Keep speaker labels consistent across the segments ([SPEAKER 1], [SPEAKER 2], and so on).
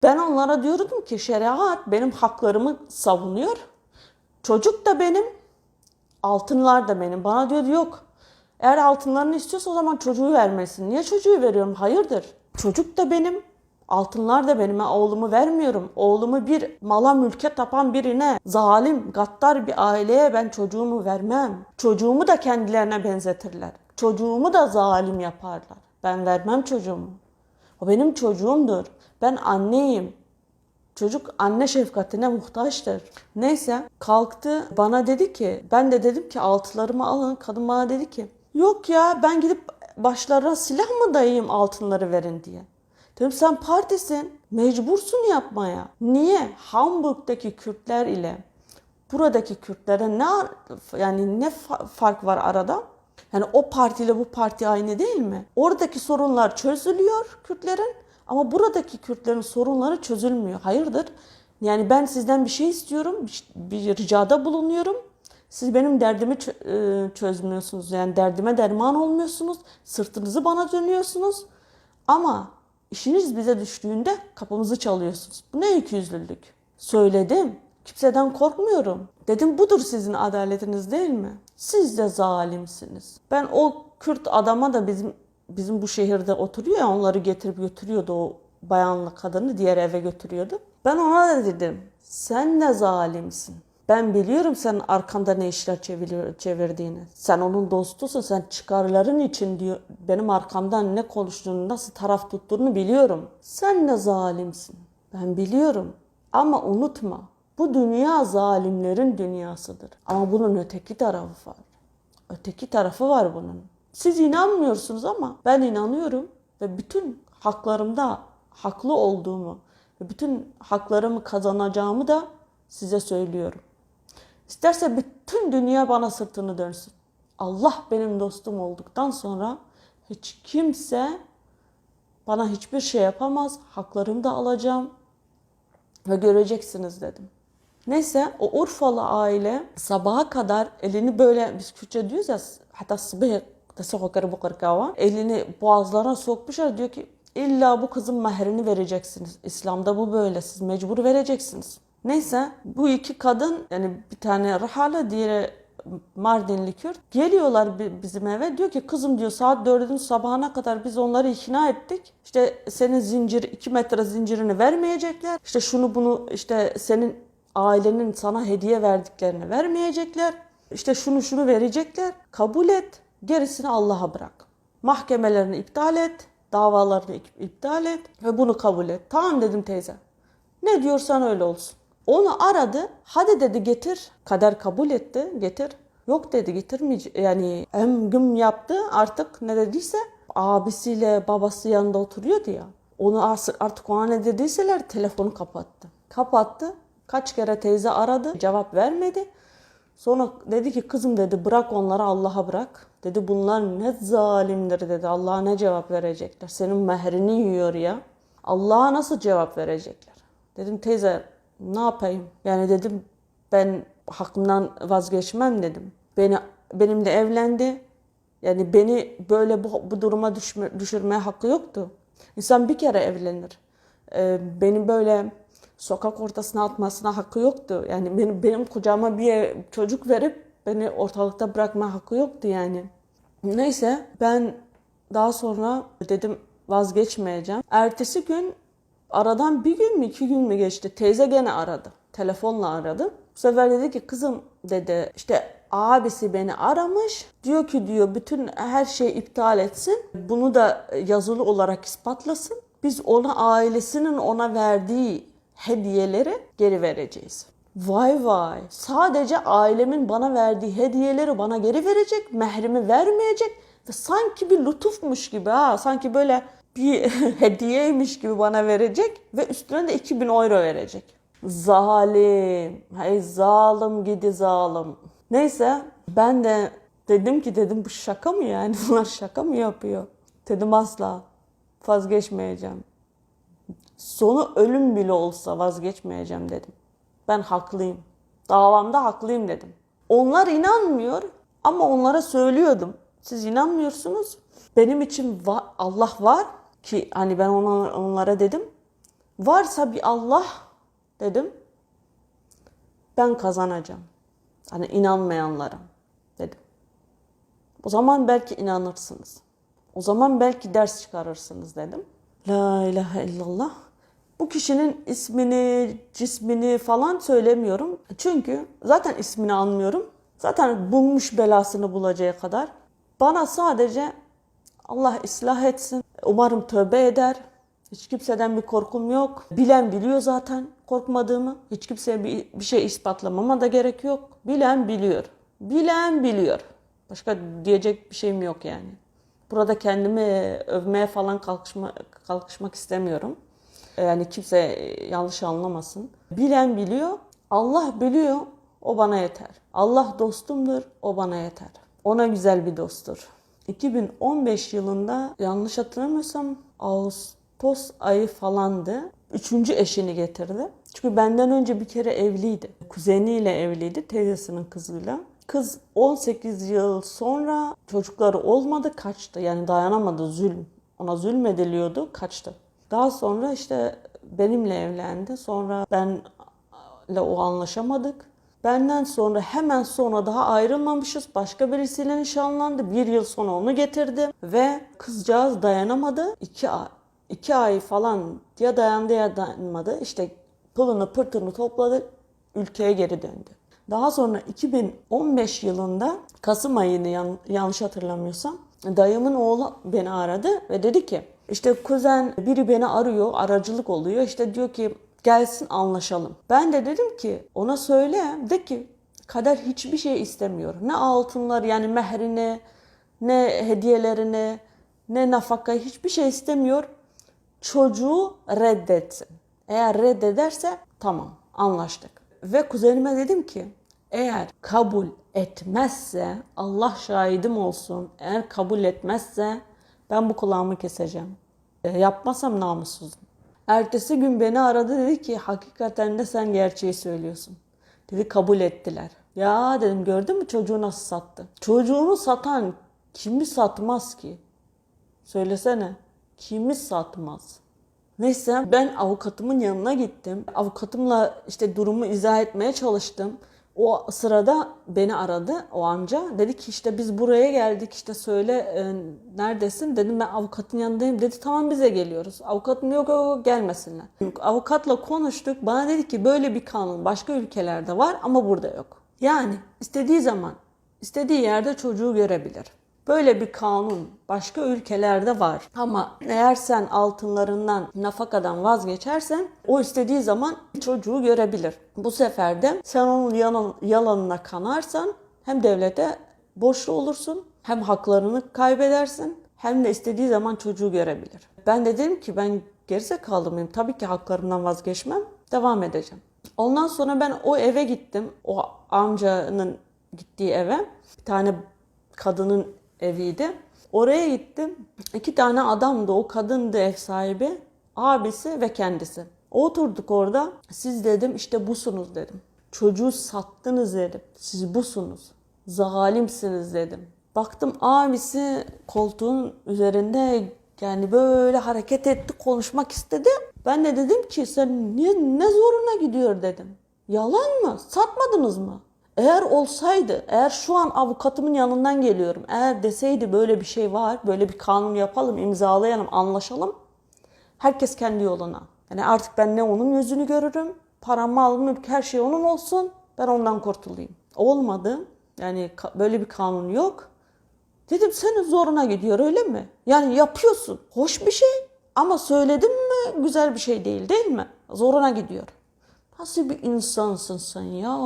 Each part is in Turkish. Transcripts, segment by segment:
[SPEAKER 1] Ben onlara diyordum ki şeriat benim haklarımı savunuyor. Çocuk da benim, altınlar da benim. Bana diyordu yok. Eğer altınlarını istiyorsa o zaman çocuğu vermesin. Niye çocuğu veriyorum? Hayırdır? Çocuk da benim, altınlar da benim. Ben oğlumu vermiyorum. Oğlumu bir mala mülke tapan birine, zalim, gaddar bir aileye ben çocuğumu vermem. Çocuğumu da kendilerine benzetirler. Çocuğumu da zalim yaparlar. Ben vermem çocuğumu. O benim çocuğumdur. Ben anneyim. Çocuk anne şefkatine muhtaçtır. Neyse kalktı bana dedi ki, ben de dedim ki altılarımı alın. Kadın bana dedi ki yok ya ben gidip başlarına silah mı dayayayım altınları verin diye. Dedim sen partisin, mecbursun yapmaya. Niye? Hamburg'daki Kürtler ile buradaki Kürtlere ne fark var arada? Yani o partiyle bu parti aynı değil mi? Oradaki sorunlar çözülüyor Kürtlerin ama buradaki Kürtlerin sorunları çözülmüyor. Hayırdır? Yani ben sizden bir şey istiyorum, bir ricada bulunuyorum. Siz benim derdimi çözmüyorsunuz. Yani derdime derman olmuyorsunuz. Sırtınızı bana dönüyorsunuz. Ama işiniz bize düştüğünde kapımızı çalıyorsunuz. Bu ne ikiyüzlülük? Söyledim. Kimseden korkmuyorum. Dedim budur sizin adaletiniz değil mi? Siz de zalimsiniz. Ben o Kürt adama da bizim bu şehirde oturuyor ya onları getirip götürüyordu o bayanla kadını diğer eve götürüyordu. Ben ona da dedim sen de zalimsin. Ben biliyorum senin arkanda ne işler çevirdiğini. Sen onun dostusun. Sen çıkarların için diyor benim arkamdan ne konuştuğunu, nasıl taraf tuttuğunu biliyorum. Sen de zalimsin. Ben biliyorum. Ama unutma. Bu dünya zalimlerin dünyasıdır. Ama bunun öteki tarafı var. Öteki tarafı var bunun. Siz inanmıyorsunuz ama ben inanıyorum ve bütün haklarımda haklı olduğumu ve bütün haklarımı kazanacağımı da size söylüyorum. İsterse bütün dünya bana sırtını dönsün. Allah benim dostum olduktan sonra hiç kimse bana hiçbir şey yapamaz. Haklarımı da alacağım ve göreceksiniz dedim. Neyse o Urfalı aile sabaha kadar elini böyle biz Kürtçe diyoruz ya hatta sıbih tasavvukları bu kırkava elini boğazlarına sokmuşlar diyor ki illa bu kızın mehrini vereceksiniz. İslam'da bu böyle siz mecbur vereceksiniz. Neyse bu iki kadın yani bir tane Rahala diğeri Mardinli Kürt geliyorlar bizim eve diyor ki kızım diyor saat 4'ün sabahına kadar biz onları ikna ettik. İşte senin 2 metre zincirini vermeyecekler. İşte şunu bunu işte senin ailenin sana hediye verdiklerini vermeyecekler. İşte şunu verecekler. Kabul et. Gerisini Allah'a bırak. Mahkemelerini iptal et. Davalarını iptal et. Ve bunu kabul et. Tamam dedim teyze. Ne diyorsan öyle olsun. Onu aradı. Hadi dedi getir. Kader kabul etti. Getir. Yok dedi getirmeyecek. Yani güm yaptı artık ne dediyse. Abisiyle babası yanında oturuyordu ya. Onu artık ona ne dediyseler telefonu kapattı. Kapattı. Kaç kere teyze aradı. Cevap vermedi. Sonra dedi ki kızım dedi bırak onları Allah'a bırak. Dedi bunlar ne zalimdir dedi. Allah'a ne cevap verecekler? Senin mehrini yiyor ya. Allah'a nasıl cevap verecekler? Dedim teyze ne yapayım? Yani dedim ben hakkımdan vazgeçmem dedim. Benimle evlendi. Yani beni böyle bu duruma düşürmeye hakkı yoktu. İnsan bir kere evlenir. Beni böyle sokak ortasına atmasına hakkı yoktu. Yani benim kucağıma bir çocuk verip beni ortalıkta bırakma hakkı yoktu yani. Neyse ben daha sonra dedim vazgeçmeyeceğim. Ertesi gün aradan bir gün mü 2 gün mü geçti? Teyze gene aradı. Telefonla aradı. Bu sefer dedi ki kızım dedi işte abisi beni aramış. Diyor ki diyor bütün her şeyi iptal etsin. Bunu da yazılı olarak ispatlasın. Biz ailesinin ona verdiği hediyeleri geri vereceğiz. Vay vay. Sadece ailemin bana verdiği hediyeleri bana geri verecek. Mehrimi vermeyecek. Ve sanki bir lütufmuş gibi sanki böyle bir hediyeymiş gibi bana verecek. Ve üstüne de 2.000 euro verecek. Zalim. Hey zalim gidi zalim. Neyse ben de dedim ki bu şaka mı yani? Bunlar şaka mı yapıyor? Dedim asla vazgeçmeyeceğim. Sonu ölüm bile olsa vazgeçmeyeceğim dedim. Ben haklıyım. Davamda haklıyım dedim. Onlar inanmıyor ama onlara söylüyordum. Siz inanmıyorsunuz. Benim için Allah var ki hani ben onlara dedim. varsa bir Allah dedim, ben kazanacağım. Hani inanmayanlara dedim. O zaman belki inanırsınız. O zaman belki ders çıkarırsınız dedim. La ilahe illallah. Bu kişinin ismini, cismini falan söylemiyorum. Çünkü zaten ismini anmıyorum. Zaten bulmuş belasını bulacağı kadar. Bana sadece Allah ıslah etsin. Umarım tövbe eder. Hiç kimseden bir korkum yok. Bilen biliyor zaten korkmadığımı. Hiç kimseye bir şey ispatlamama da gerek yok. Bilen biliyor. Bilen biliyor. Başka diyecek bir şeyim yok yani. Burada kendimi övmeye falan kalkışmak istemiyorum. Yani kimse yanlış anlamasın. Bilen biliyor. Allah biliyor. O bana yeter. Allah dostumdur. O bana yeter. Ona güzel bir dosttur. 2015 yılında yanlış hatırlamıyorsam Ağustos ayı falandı. Üçüncü eşini getirdi. Çünkü benden önce bir kere evliydi. Kuzeniyle evliydi, teyzesinin kızıyla. Kız 18 yıl sonra çocukları olmadı, kaçtı. Yani dayanamadı, zulüm. Ona zulmediliyordu, kaçtı. Daha sonra işte benimle evlendi. Sonra benle o anlaşamadık. Benden sonra hemen sonra daha ayrılmamışız. Başka birisiyle nişanlandı. Bir yıl sonra onu getirdi. Ve kızcağız dayanamadı. 2 ay falan ya dayandı ya dayanmadı. İşte pılını pırtını topladı. Ülkeye geri döndü. Daha sonra 2015 yılında Kasım ayını yanlış hatırlamıyorsam dayımın oğlu beni aradı ve dedi ki işte kuzen biri beni arıyor, aracılık oluyor. İşte diyor ki gelsin anlaşalım. Ben de dedim ki ona söyle de ki kader hiçbir şey istemiyor. Ne altınlar yani mehrini, ne hediyelerini, ne nafakayı hiçbir şey istemiyor. Çocuğu reddetsin. Eğer reddederse tamam anlaştık. Ve kuzenime dedim ki eğer kabul etmezse Allah şahidim olsun eğer kabul etmezse ben bu kulağımı keseceğim. Yapmasam namussuzum. Ertesi gün beni aradı dedi ki hakikaten de sen gerçeği söylüyorsun. Dedi kabul ettiler. Ya dedim gördün mü çocuğu nasıl sattı? Çocuğunu satan kimi satmaz ki? Söylesene. Kimi satmaz? Neyse ben avukatımın yanına gittim. Avukatımla işte durumu izah etmeye çalıştım. O sırada beni aradı o amca. Dedi ki işte biz buraya geldik işte söyle neredesin? Dedim ben avukatın yanındayım. Dedi tamam bize geliyoruz. Avukatım yok gelmesinler. Avukatla konuştuk. Bana dedi ki böyle bir kanun başka ülkelerde var ama burada yok. Yani istediği zaman istediği yerde çocuğu görebilir. Böyle bir kanun başka ülkelerde var. Ama eğer sen altınlarından, nafakadan vazgeçersen o istediği zaman çocuğu görebilir. Bu sefer de sen onun yalanına kanarsan hem devlete borçlu olursun, hem haklarını kaybedersin, hem de istediği zaman çocuğu görebilir. Ben de dedim ki ben gerizekalı mıyım? Tabii ki haklarımdan vazgeçmem, devam edeceğim. Ondan sonra ben o eve gittim. O amcanın gittiği eve. Bir tane kadının eviydi. Oraya gittim. 2 tane adamdı. O kadındı ev sahibi. Abisi ve kendisi. Oturduk orada. Siz dedim işte busunuz dedim. Çocuğu sattınız dedim. Siz busunuz. Zalimsiniz dedim. Baktım abisi koltuğun üzerinde yani böyle hareket etti, konuşmak istedi. Ben de dedim ki sen ne zoruna gidiyor dedim. Yalan mı? Satmadınız mı? Eğer olsaydı, eğer şu an avukatımın yanından geliyorum, eğer deseydi böyle bir şey var, böyle bir kanun yapalım, imzalayalım, anlaşalım. Herkes kendi yoluna. Yani artık ben ne onun yüzünü görürüm, param, malım, mülk her şey onun olsun, ben ondan kurtulayım. Olmadı. Yani böyle bir kanun yok. Dedim senin zoruna gidiyor öyle mi? Yani yapıyorsun. Hoş bir şey ama söyledim mi güzel bir şey değil mi? Zoruna gidiyor. Nasıl bir insansın sen ya?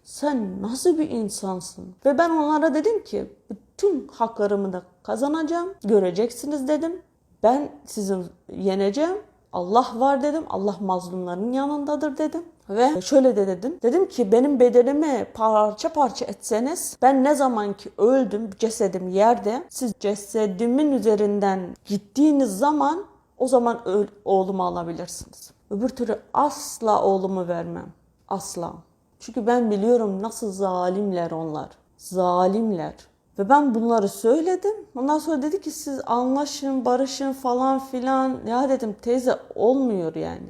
[SPEAKER 1] Sen nasıl bir insansın? Ve ben onlara dedim ki bütün haklarımı da kazanacağım. Göreceksiniz dedim. Ben sizi yeneceğim. Allah var dedim. Allah mazlumların yanındadır dedim. Ve şöyle de dedim. Dedim ki benim bedenimi parça parça etseniz ben ne zaman ki öldüm cesedim yerde siz cesedimin üzerinden gittiğiniz zaman o zaman oğlumu alabilirsiniz. Öbür türlü asla oğlumu vermem. Asla. Çünkü ben biliyorum nasıl zalimler onlar. Zalimler. Ve ben bunları söyledim. Ondan sonra dedi ki siz anlaşın, barışın falan filan. Ya dedim teyze olmuyor yani.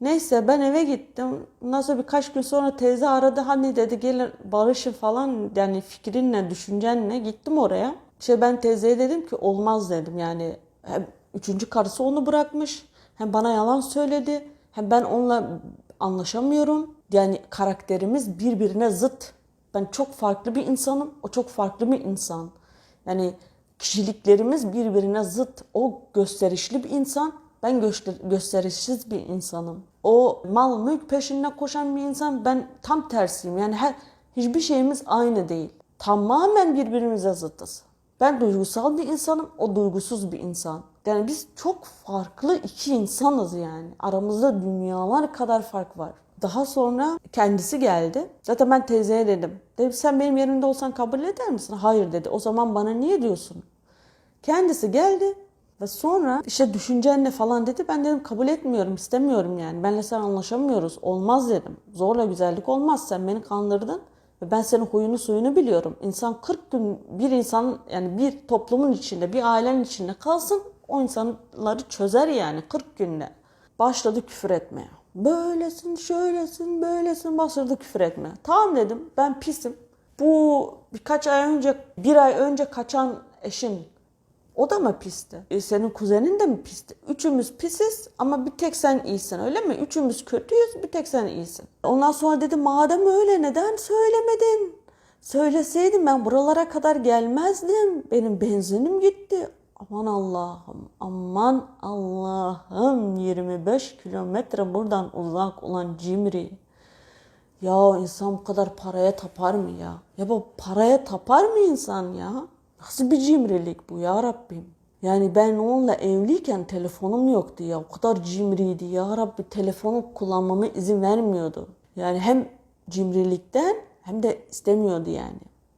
[SPEAKER 1] Neyse ben eve gittim. Nasıl birkaç gün sonra teyze aradı. Hani dedi gelin barışın falan. Yani fikrinle, düşüncenle gittim oraya. Ben teyzeye dedim ki olmaz dedim. Yani hem üçüncü karısı onu bırakmış. Hem bana yalan söyledi. Hem ben onunla anlaşamıyorum. Yani karakterimiz birbirine zıt. Ben çok farklı bir insanım. O çok farklı bir insan. Yani kişiliklerimiz birbirine zıt. O gösterişli bir insan. Ben gösterişsiz bir insanım. O mal mülk peşinden koşan bir insan. Ben tam tersiyim. Yani hiçbir şeyimiz aynı değil. Tamamen birbirimize zıttız. Ben duygusal bir insanım. O duygusuz bir insan. Yani biz çok farklı iki insanız yani. Aramızda dünyalar kadar fark var. Daha sonra kendisi geldi. Zaten ben teyzeye dedim. Dedim sen benim yerimde olsan kabul eder misin? Hayır dedi. O zaman bana niye diyorsun? Kendisi geldi ve sonra işte düşüncen ne falan dedi. Ben dedim kabul etmiyorum, istemiyorum yani. Benle sen anlaşamıyoruz. Olmaz dedim. Zorla güzellik olmaz. Sen beni kandırdın. Ve ben senin huyunu suyunu biliyorum. İnsan 40 gün bir insan yani bir toplumun içinde, bir ailenin içinde kalsın. O insanları çözer yani 40 günde. Başladı küfür etmeye. Böylesin, şöylesin, böylesin başladı küfür etmeye. Tamam dedim ben pisim. Bu birkaç ay önce, bir ay önce kaçan eşin o da mı pisti? Senin kuzenin de mi pisti? Üçümüz pisiz ama bir tek sen iyisin öyle mi? Üçümüz kötüyüz bir tek sen iyisin. Ondan sonra dedim madem öyle neden söylemedin? Söyleseydin ben buralara kadar gelmezdim. Benim benzinim gitti. Aman Allah'ım, aman Allah'ım 25 kilometre buradan uzak olan Cimri. Ya insan bu kadar paraya tapar mı ya? Ya bu paraya tapar mı insan ya? Nasıl bir cimrilik bu ya Rabbim? Yani ben onunla evliyken telefonum yoktu ya. O kadar cimriydi ya Rabbi. Telefonu kullanmama izin vermiyordu. Yani hem cimrilikten hem de istemiyordu yani.